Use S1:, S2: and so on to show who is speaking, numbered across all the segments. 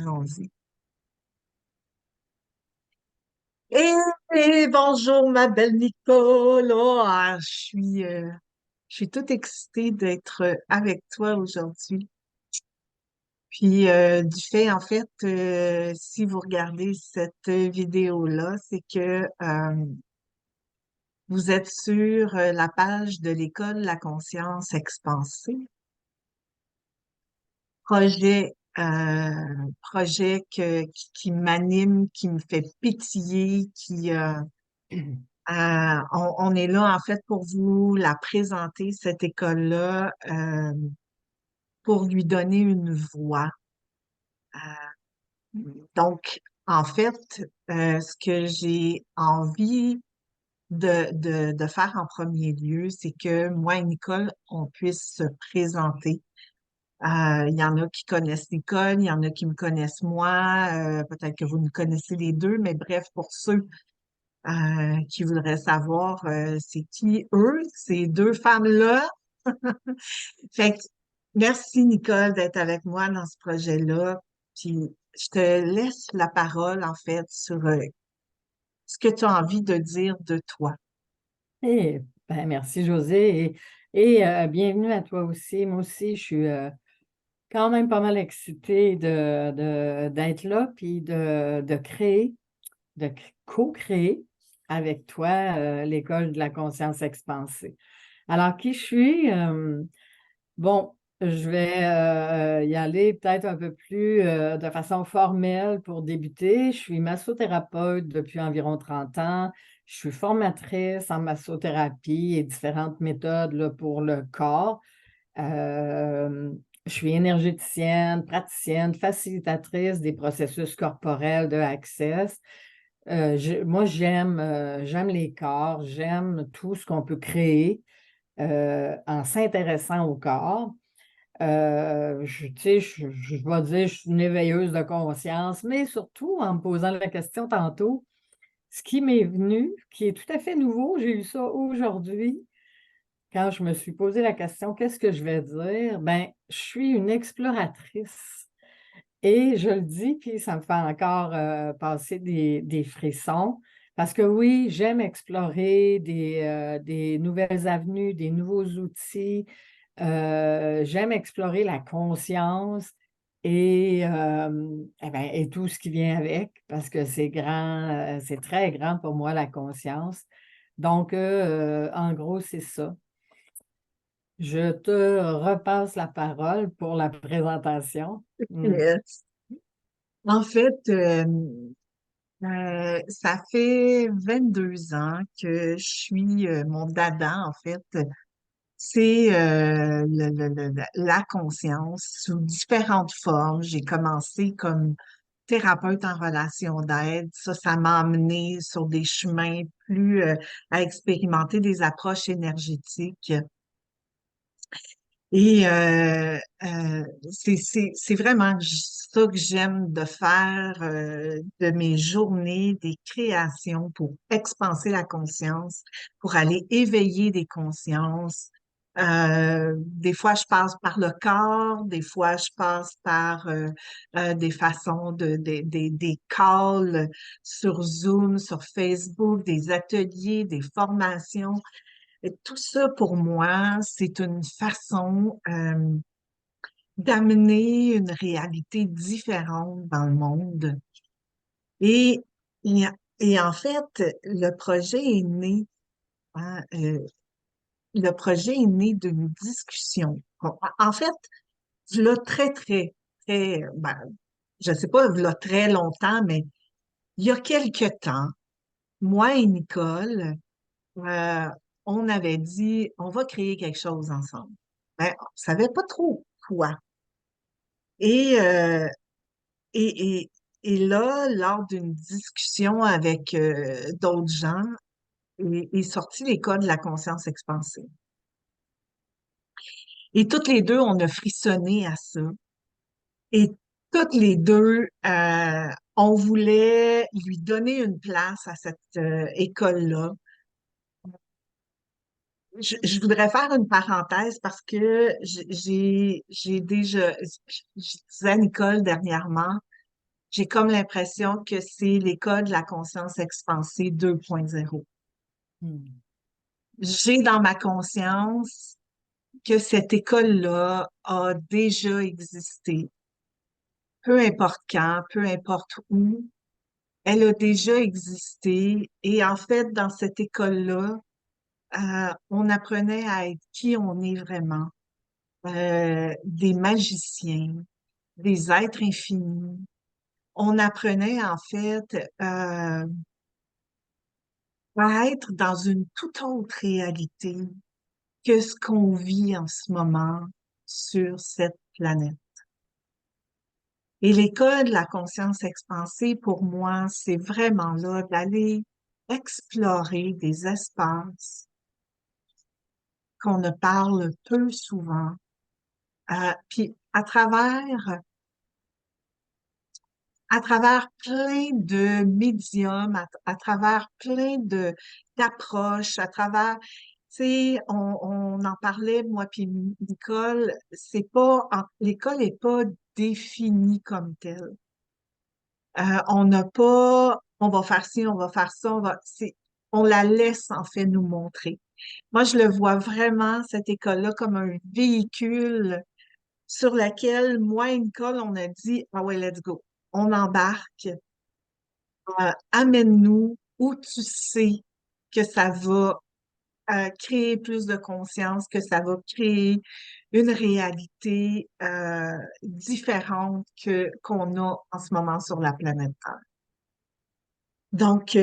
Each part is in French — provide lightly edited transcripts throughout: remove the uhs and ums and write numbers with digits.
S1: Allons-y. Bonjour, ma belle Nicole. Je suis toute excitée d'être avec toi aujourd'hui. Puis, du fait, en fait, si vous regardez cette vidéo-là, c'est que vous êtes sur la page de l'École de la conscience expansée. Projet, qui m'anime, qui me fait pétiller, on est là en fait pour vous la présenter, cette école-là, pour lui donner une voix. Donc, en fait, ce que j'ai envie de faire en premier lieu, c'est que moi et Nicole, on puisse se présenter. Il y en a qui connaissent Nicole, il y en a qui me connaissent moi, peut-être que vous me connaissez les deux, mais bref, pour ceux qui voudraient savoir c'est qui eux, ces deux femmes-là. Fait que merci Nicole d'être avec moi dans ce projet-là. Puis je te laisse la parole en fait sur ce que tu as envie de dire de toi.
S2: Eh ben, merci José et bienvenue à toi aussi. Moi aussi, je suis quand même pas mal excitée d'être là puis de créer, co-créer avec toi l'École de la conscience expansée. Alors, qui je suis? Bon, je vais y aller peut-être un peu plus de façon formelle pour débuter. Je suis massothérapeute depuis environ 30 ans. Je suis formatrice en massothérapie et différentes méthodes là, pour le corps. Euh, je suis énergéticienne, praticienne, facilitatrice des processus corporels de Access. Moi, j'aime les corps, j'aime tout ce qu'on peut créer en s'intéressant au corps. Tu sais, je vais dire, je suis une éveilleuse de conscience, mais surtout en me posant la question tantôt, ce qui m'est venu, qui est tout à fait nouveau, j'ai eu ça aujourd'hui, quand je me suis posé la question, qu'est-ce que je vais dire? Ben, je suis une exploratrice. Et je le dis, puis ça me fait encore passer des frissons, parce que oui, j'aime explorer des nouvelles avenues, des nouveaux outils. J'aime explorer la conscience et tout ce qui vient avec, parce que c'est grand, c'est très grand pour moi, la conscience. Donc, en gros, c'est ça. Je te repasse la parole pour la présentation. Hmm.
S1: Yes. En fait, ça fait 22 ans que je suis mon dada, en fait. C'est la conscience sous différentes formes. J'ai commencé comme thérapeute en relation d'aide. Ça m'a amené sur des chemins plus à expérimenter des approches énergétiques. Et c'est vraiment ça que j'aime de faire de mes journées, des créations pour expanser la conscience, pour aller éveiller des consciences. Des fois, je passe par le corps, des fois, je passe par des façons des calls sur Zoom, sur Facebook, des ateliers, des formations. Et tout ça, pour moi, c'est une façon d'amener une réalité différente dans le monde. Et, et, et en fait, hein, le projet est né d'une discussion. En fait, là, ben, je sais pas, là, très longtemps, mais il y a quelque temps, moi et Nicole, euh, on avait dit, on va créer quelque chose ensemble. Ben, on savait pas trop quoi. Et, euh, et, et, et là, lors d'une discussion avec d'autres gens, est sorti les codes de la conscience expansive. Et toutes les deux, on a frissonné à ça. Et toutes les deux, on voulait lui donner une place à cette école-là. Je voudrais faire une parenthèse parce que j'ai déjà, je disais à Nicole dernièrement, J'ai comme l'impression que c'est l'école de la conscience expansée 2.0.
S2: Hmm.
S1: J'ai dans ma conscience que cette école-là a déjà existé, peu importe quand, peu importe où, elle a déjà existé. Et en fait, dans cette école-là, on apprenait à être qui on est vraiment, des magiciens, des êtres infinis. On apprenait en fait à être dans une toute autre réalité que ce qu'on vit en ce moment sur cette planète. Et l'école de la conscience expansée, pour moi, c'est vraiment là d'aller explorer des espaces qu'on ne parle peu souvent. Puis à travers plein de médiums, à travers plein de d'approches, à travers, tu sais, on en parlait, moi puis Nicole, c'est pas, l'école est pas définie comme telle. On n'a pas, on va faire ci, on va faire ça, on la laisse en fait nous montrer. Moi, je le vois vraiment, cette école-là, comme un véhicule sur lequel, moi et Nicole, on a dit, ah ouais, let's go. On embarque, amène-nous où tu sais que ça va créer plus de conscience, que ça va créer une réalité différente que qu'on a en ce moment sur la planète Terre. Donc,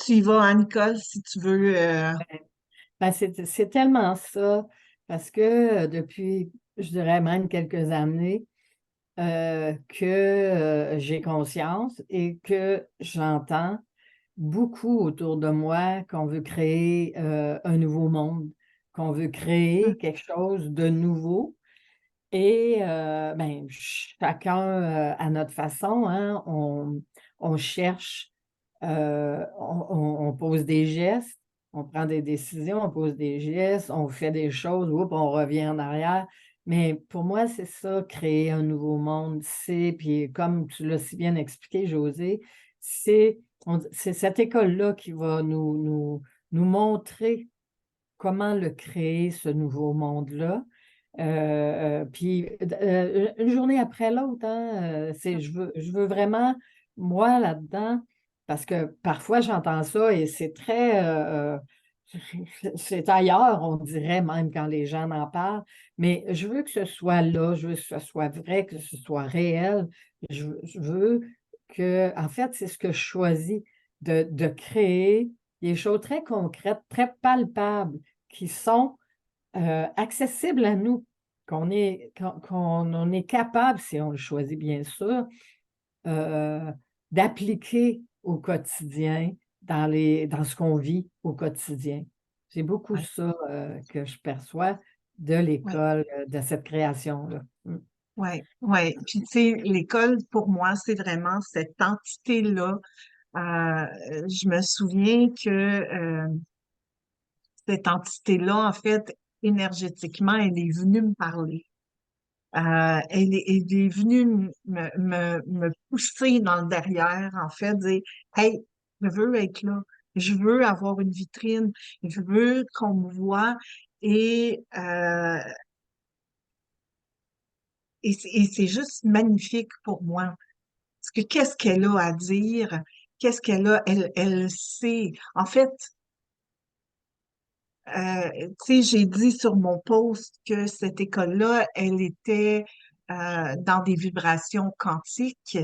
S1: tu y vas, hein, Nicole, si tu veux.
S2: Ben, c'est tellement ça, parce que depuis, je dirais même quelques années, que j'ai conscience et que j'entends beaucoup autour de moi qu'on veut créer un nouveau monde, qu'on veut créer quelque chose de nouveau. Et ben, chacun à notre façon, hein, on cherche, on pose des gestes, on prend des décisions, on pose des gestes, on fait des choses, oups, on revient en arrière. Mais pour moi, c'est ça, créer un nouveau monde. Puis comme tu l'as si bien expliqué, José, c'est cette école-là qui va nous montrer comment le créer, ce nouveau monde-là. Puis une journée après l'autre, hein, je veux vraiment, moi, là-dedans, parce que parfois j'entends ça et c'est très, c'est ailleurs, on dirait même quand les gens en parlent, mais je veux que ce soit là, je veux que ce soit vrai, que ce soit réel. Je veux que, en fait, c'est ce que je choisis, de créer des choses très concrètes, très palpables, qui sont accessibles à nous, qu'on on est capable, si on le choisit bien sûr, euh, d'appliquer au quotidien, dans ce qu'on vit au quotidien. C'est beaucoup
S1: Ouais,
S2: ça que je perçois de
S1: ouais,
S2: l'école, de cette création-là.
S1: ouais, ouais. Puis, tu sais, l'école, pour moi, c'est vraiment cette entité-là. Je me souviens que cette entité-là, en fait, énergétiquement, elle est venue me parler. Elle est venue me pousser dans le derrière, en fait, dire, hey, je veux être là, je veux avoir une vitrine, je veux qu'on me voit. Et, euh, et c'est juste magnifique pour moi. Parce que qu'est-ce qu'elle a à dire? Qu'est-ce qu'elle a? Elle sait. En fait, tu sais, j'ai dit sur mon post que cette école-là, elle était dans des vibrations quantiques.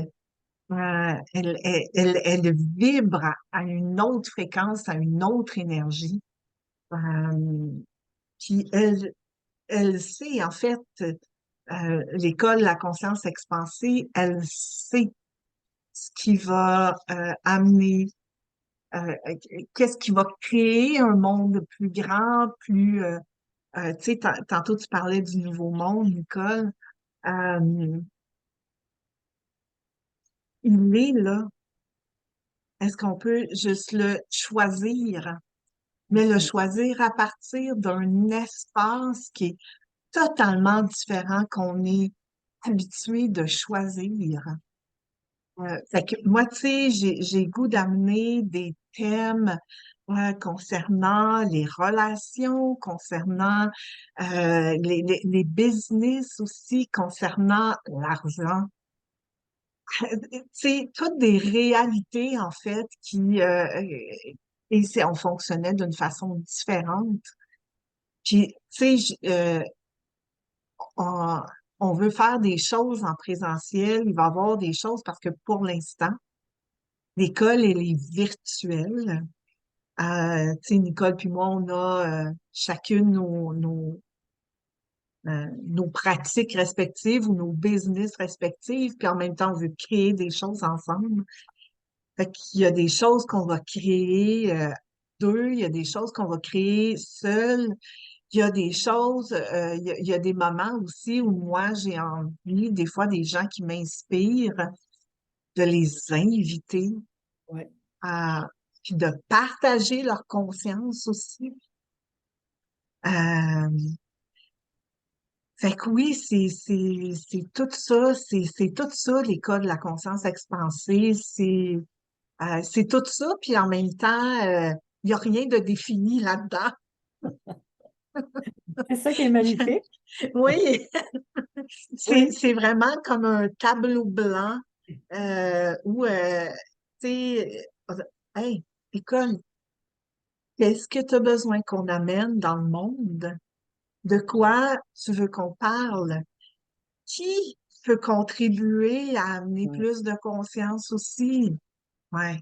S1: Elle vibre à une autre fréquence, à une autre énergie. Euh, puis elle sait, en fait, l'école, la conscience expansée, elle sait ce qui va amener, qu'est-ce qui va créer un monde plus grand, plus, tu sais, tantôt tu parlais du nouveau monde, Nicole. Euh, il est là. Est-ce qu'on peut juste le choisir? Mais le
S2: Mhm.
S1: choisir à partir d'un espace qui est totalement différent qu'on est. habitué de choisir. Fait que moi, tu sais, j'ai le goût d'amener des thèmes concernant les relations, concernant les business aussi, concernant l'argent. C'est toutes des réalités, en fait, on fonctionnait d'une façon différente. Puis, tu sais, on, on veut faire des choses en présentiel, il va y avoir des choses parce que pour l'instant, l'école, elle est virtuelle. Tu sais, Nicole puis moi, on a chacune nos pratiques respectives ou nos business respectives, puis en même temps, on veut créer des choses ensemble. Fait qu'il y a des choses qu'on va créer deux, il y a des choses qu'on va créer seul, il y a des choses, il y a des moments aussi où moi, j'ai envie, des fois, des gens qui m'inspirent, de les inviter
S2: Ouais,
S1: à, puis de partager leur conscience aussi. Euh, Fait que oui, c'est tout ça, c'est tout ça, l'école de la conscience expansée, c'est tout ça, puis en même temps, il n'y a rien de défini là-dedans.
S2: c'est ça qui est magnifique.
S1: Oui,
S2: Oui,
S1: c'est vraiment comme un tableau blanc où, tu sais, hey, école, qu'est-ce que tu as besoin qu'on amène dans le monde? De quoi tu veux qu'on parle? Qui peut contribuer à amener
S2: ouais.
S1: plus de conscience aussi? Ouais,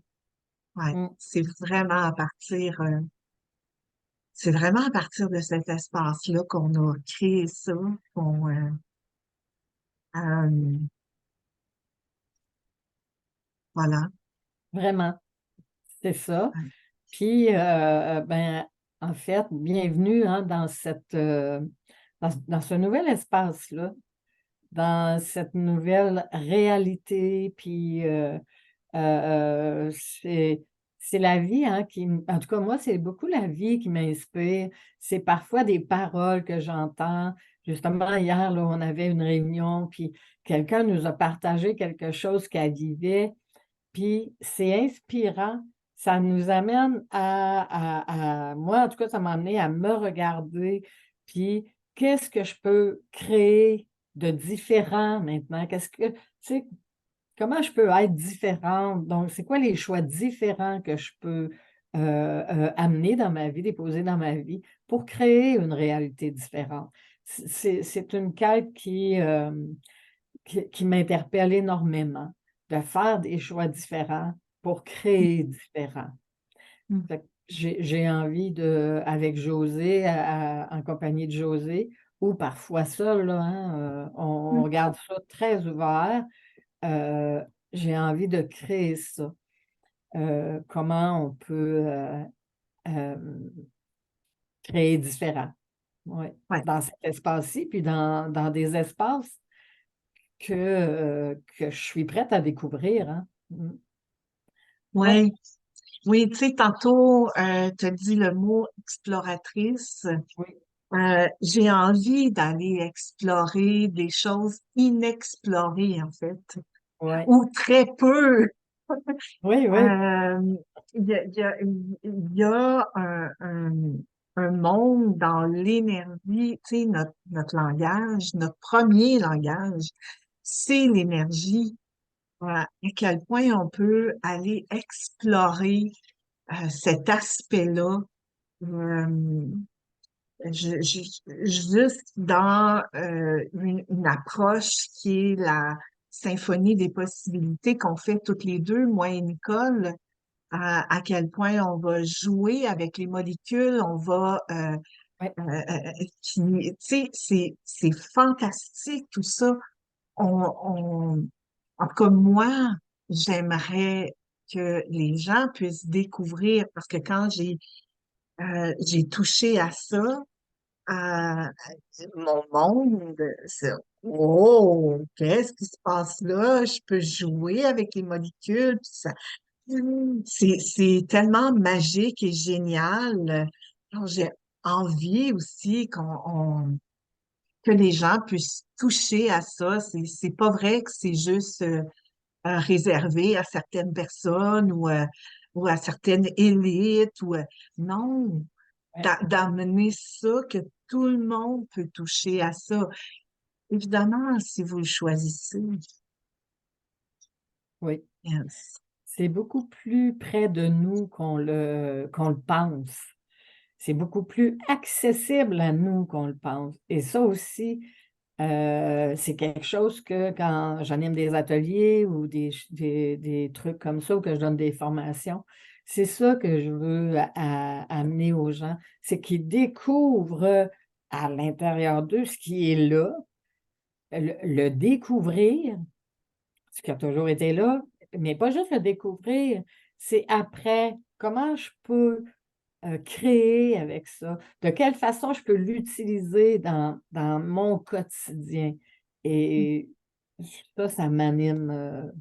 S1: ouais.
S2: Mm.
S1: C'est vraiment à partir de cet espace-là qu'on a créé ça, qu'on, euh, voilà.
S2: Vraiment, c'est ça.
S1: Ouais.
S2: Puis, ben, en fait, bienvenue hein, dans ce nouvel espace-là, dans cette nouvelle réalité. Puis, c'est la vie hein, en tout cas, moi, c'est beaucoup la vie qui m'inspire. C'est parfois des paroles que j'entends. Justement, hier, là, on avait une réunion, puis quelqu'un nous a partagé quelque chose qu'elle vivait. Puis c'est inspirant. Ça nous amène moi, en tout cas, ça m'a amené à me regarder. Puis qu'est-ce que je peux créer de différent maintenant? Tu sais, comment je peux être différente? Donc, c'est quoi les choix différents que je peux amener dans ma vie, déposer dans ma vie pour créer une réalité différente? C'est une quête qui m'interpelle énormément, de faire des choix différents pour créer différent.
S1: Mm.
S2: Fait que j'ai envie avec José, en compagnie de José, ou parfois seul, là, hein, on
S1: Mm.
S2: garde ça très ouvert. euh, j'ai envie de créer ça. Comment on peut euh, créer différent. Ouais.
S1: Ouais,
S2: Dans cet espace-ci, puis dans des espaces que je suis prête à découvrir, hein. Mm. Ouais,
S1: ouais. Oui, tu sais, tantôt, tu as dit le mot exploratrice.
S2: oui,
S1: J'ai envie d'aller explorer des choses inexplorées, en fait,
S2: ouais,
S1: ou très peu.
S2: oui, oui,
S1: Euh, il y a un monde dans l'énergie, tu sais, notre langage, notre premier langage, c'est l'énergie. Voilà. À quel point on peut aller explorer cet aspect-là, euh, juste dans une approche qui est la symphonie des possibilités qu'on fait toutes les deux, moi et Nicole, à quel point on va jouer avec les molécules, on va
S2: oui,
S1: tu sais, c'est fantastique tout ça. En tout cas, moi, j'aimerais que les gens puissent découvrir, parce que quand j'ai touché à ça, à mon monde, c'est oh, qu'est-ce qui se passe là? Je peux jouer avec les molécules, puis ça, c'est tellement magique et génial. Alors, j'ai envie aussi que les gens puissent toucher à ça. C'est pas vrai que c'est juste réservé à certaines personnes ou à certaines élites non,
S2: Ouais,
S1: d'amener ça, que tout le monde peut toucher à ça. Évidemment, si vous le choisissez.
S2: oui.
S1: Yes.
S2: C'est beaucoup plus près de nous qu'on le pense. C'est beaucoup plus accessible à nous qu'on le pense. Et ça aussi, c'est quelque chose que quand j'anime des ateliers ou des trucs comme ça, ou que je donne des formations, c'est ça que je veux amener aux gens, c'est qu'ils découvrent à l'intérieur d'eux ce qui est là, le découvrir, ce qui a toujours été là, mais pas juste le découvrir, c'est après, comment je peux créer avec ça, de quelle façon je peux l'utiliser dans mon quotidien. Et ça m'anime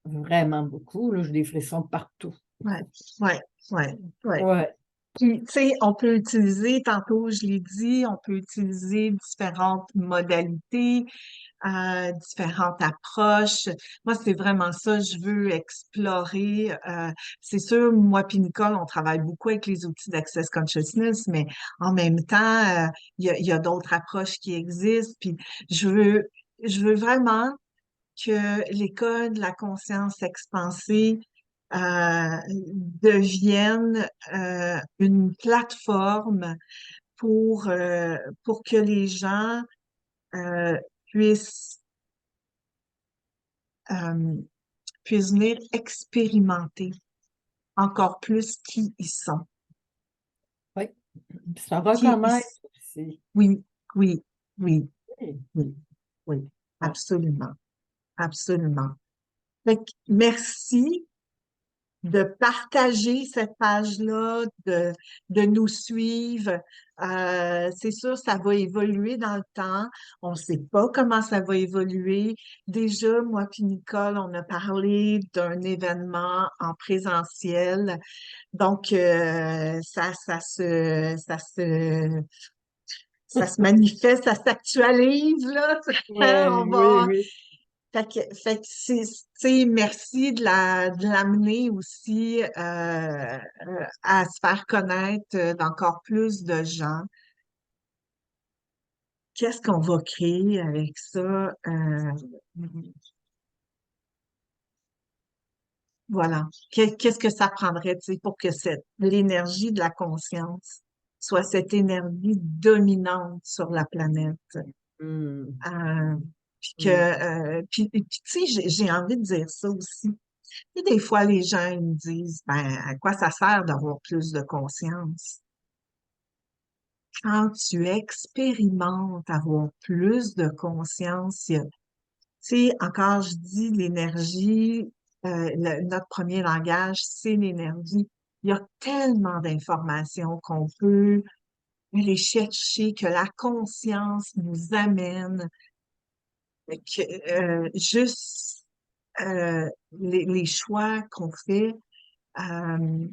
S2: vraiment beaucoup. Là, j'ai des frissons partout.
S1: Ouais, ouais, ouais, ouais.
S2: Ouais,
S1: Puis, tu sais, on peut utiliser, tantôt je l'ai dit, on peut utiliser différentes modalités, différentes approches. Moi, c'est vraiment ça, je veux explorer. C'est sûr, moi puis Nicole, on travaille beaucoup avec les outils d'Access Consciousness, mais en même temps, il y a d'autres approches qui existent. Puis, je veux, je veux vraiment que l'école de la conscience expansée devienne une plateforme pour que les gens euh, puissent, euh, puissent venir expérimenter encore plus qui ils sont.
S2: oui. Puis ça
S1: Qui ils...
S2: reconnaître aussi.
S1: Oui, oui, oui,
S2: Oui.
S1: oui, oui,
S2: Ouais.
S1: absolument, absolument. Fait que merci de partager cette page-là, de nous suivre. C'est sûr, ça va évoluer dans le temps. On ne sait pas comment ça va évoluer. Déjà, moi puis Nicole, on a parlé d'un événement en présentiel. Donc, ça se manifeste, ça s'actualise, là. On
S2: Oui,
S1: va,
S2: oui.
S1: fait que tu sais, merci de l'amener aussi à se faire connaître d'encore plus de gens. Qu'est-ce qu'on va créer avec ça? Voilà. Qu'est-ce que ça prendrait, tu sais, pour que l'énergie de la conscience soit cette énergie dominante sur la planète?
S2: Hmm,
S1: Euh,
S2: hmm.
S1: puis, tu sais, j'ai envie de dire ça aussi. Et des fois, les gens ils me disent, ben, à quoi ça sert d'avoir plus de conscience? Quand tu expérimentes avoir plus de conscience, tu sais, encore je dis l'énergie, notre premier langage, c'est l'énergie. Il y a tellement d'informations qu'on peut aller chercher, que la conscience nous amène, que juste les choix qu'on fait. euh,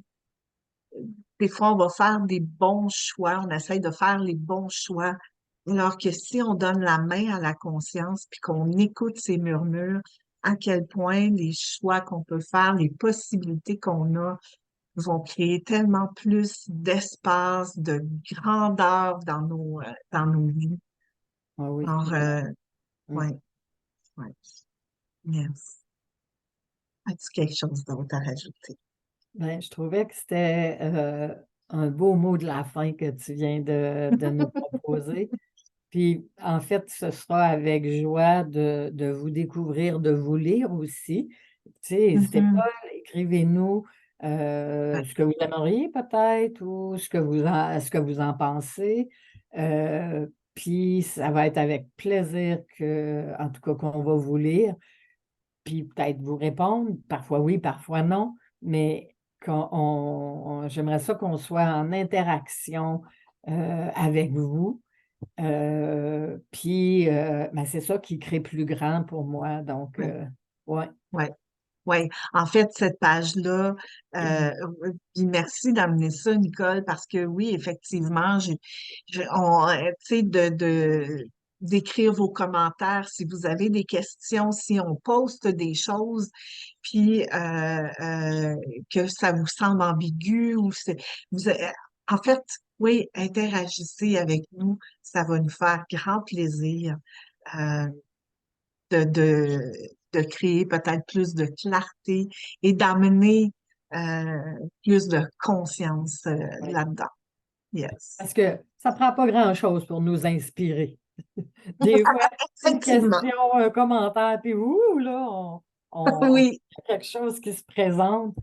S1: Des fois, on va faire des bons choix, on essaye de faire les bons choix, alors que si on donne la main à la conscience, puis qu'on écoute ses murmures, à quel point les choix qu'on peut faire, les possibilités qu'on a, vont créer tellement plus d'espace, de grandeur dans nos vies.
S2: Ah oui,
S1: Alors,
S2: vraiment. Hmm.
S1: ouais, ouais, yes. As-tu quelque chose d'autre à rajouter?
S2: Ben, je trouvais que c'était un beau mot de la fin que tu viens de nous proposer. Puis, en fait, ce sera avec joie de vous découvrir, de vous lire aussi. Tu sais, n'hésitez pas,
S1: Mhm.
S2: écrivez-nous
S1: Ouais,
S2: ce que vous aimeriez peut-être ou ce que vous en pensez. Puis, ça va être avec plaisir en tout cas, qu'on va vous lire puis peut-être vous répondre, parfois oui, parfois non, mais j'aimerais ça qu'on soit en interaction avec vous. Puis, ben, c'est ça qui crée plus grand pour moi. Donc,
S1: ouais,
S2: ouais.
S1: ouais. Oui, en fait, cette page-là, euh, puis merci d'amener ça, Nicole, parce que oui, effectivement, tu sais, d'écrire vos commentaires si vous avez des questions, si on poste des choses, puis que ça vous semble ambigu ou en fait, oui, interagissez avec nous, ça va nous faire grand plaisir euh, de, de, de créer peut-être plus de clarté et d'amener euh, plus de conscience
S2: Oui.
S1: là-dedans. Yes.
S2: Parce que ça ne prend pas grand-chose pour nous inspirer. Des fois, une
S1: Effectivement.
S2: question, un commentaire, puis ouh, là,
S1: Oui,
S2: il y a quelque chose qui se présente.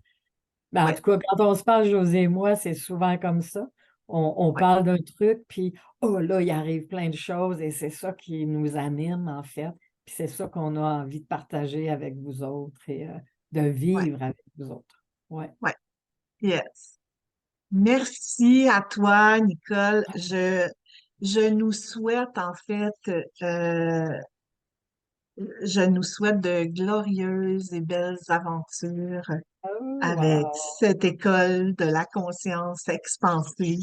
S2: Ben, en
S1: oui,
S2: tout cas, quand on se parle, José et moi, c'est souvent comme ça. On
S1: oui,
S2: parle d'un truc, puis oh là, il arrive plein de choses et c'est ça qui nous anime, en fait. Puis c'est ça qu'on a envie de partager avec vous autres et de
S1: oui,
S2: vivre avec vous autres. Ouais.
S1: oui, yes. Merci à toi, Nicole. Je nous souhaite, en fait, je nous souhaite de glorieuses et belles aventures
S2: Oh,
S1: avec
S2: wow.
S1: cette école de la conscience expansée.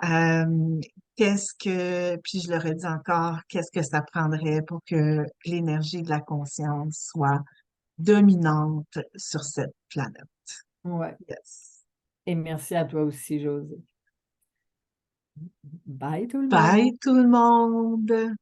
S1: Euh, puis je le redis encore, qu'est-ce que ça prendrait pour que l'énergie de la conscience soit dominante sur cette planète?
S2: Ouais.
S1: Yes.
S2: Et merci à toi aussi, José. Bye tout le monde.
S1: Bye tout le monde!